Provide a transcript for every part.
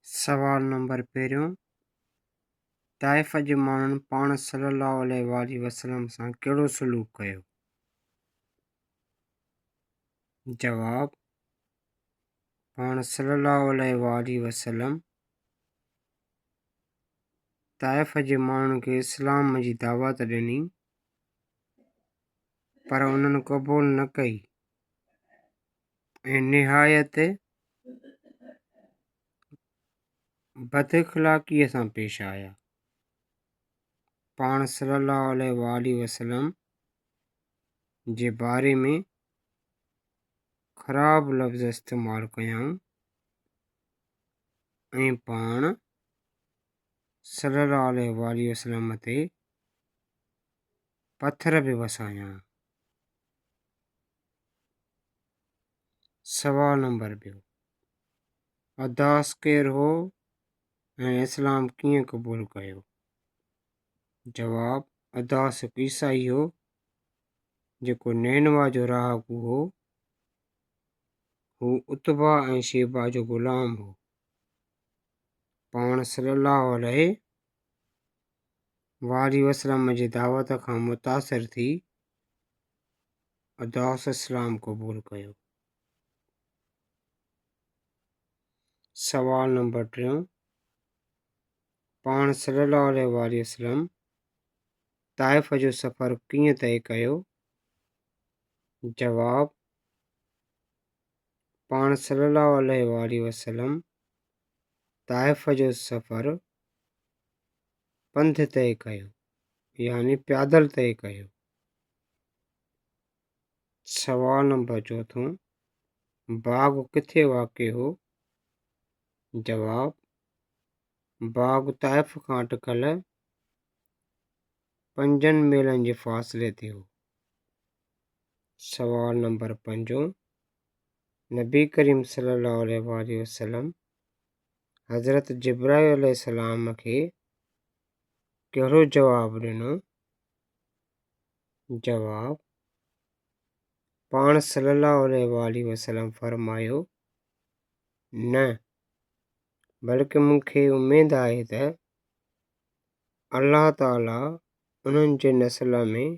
सवाल नंबर पहिरियों, ताइफ़ जे माण्हुनि पाण सल्लल्लाहु अलैहि वसल्लम सां कहिड़ो सलूक कयो? जवाब: पाण सल्लल्लाहु अलैहि वसल्लम ताइफ़ जे माण्हुनि खे इस्लाम जी दावत ॾिनी, पर उन्हनि क़बूल न कई ऐं निहायत बदअख़लाक़ीअ सां पेश आया। पाण सल्लल्लाहु अलैहि वसल्लम जे बारे में ख़राब लफ़्ज़ इस्तेमालु कयाऊं ऐं पाण सल्लल्लाहु अलैहि वसल्लम ते पत्थर बि वसाया। सवाल नंबर ॿियो, अदास केरु हो ऐं इस्लाम कीअं क़बूल कयो? जवाब: अदास हिकु ईसाई हो जेको नैनवा जो राहगू हो। हू उतबा ऐं शेबा जो ग़ुलाम हो। पाण सल्लल्लाहु अलैहि वसल्लम जी दावत खां मुतासिर थी अदास इस्लाम क़बूल कयो। सवाल नंबर टियों, पाण सल्लल्लाहु अलैहि वसल्लम ताइफ़ जो सफ़र कीअं तय कयो? जवाब: पाण सल्लल्लाहु अलैहि वसल्लम ताइफ़ जो सफ़र पंध तय कयो, यानी पैदल तय कयो। सवाल नंबर चौथों, बाग़ किथे वाक़िअ हो? जवाब: बाग़ ताइफ़ खां अटिकल 5 मीलनि जे फ़ासिले ते हो। सवाल नंबर 5, नबी करीम सल्लल्लाहु अलैहि वसल्लम हज़रत जिब्राईल अलैहिस्सलाम खे कहिड़ो जवाबु ॾिनो? जवाब: पाण सल्लल्लाहु अलैहि वसल्लम फरमायो, न, बल्कि मूंखे उमेद आहे त अल्लाह ताला उन्हनि जे नस्ल में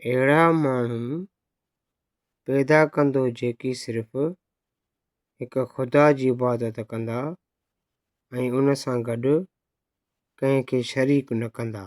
अहिड़ा माण्हू पैदा कंदो जेकी सिर्फ़ु हिकु ख़ुदा जी इबादत कंदा ऐं उन सां गॾु कंहिंखे शरीक न कंदा।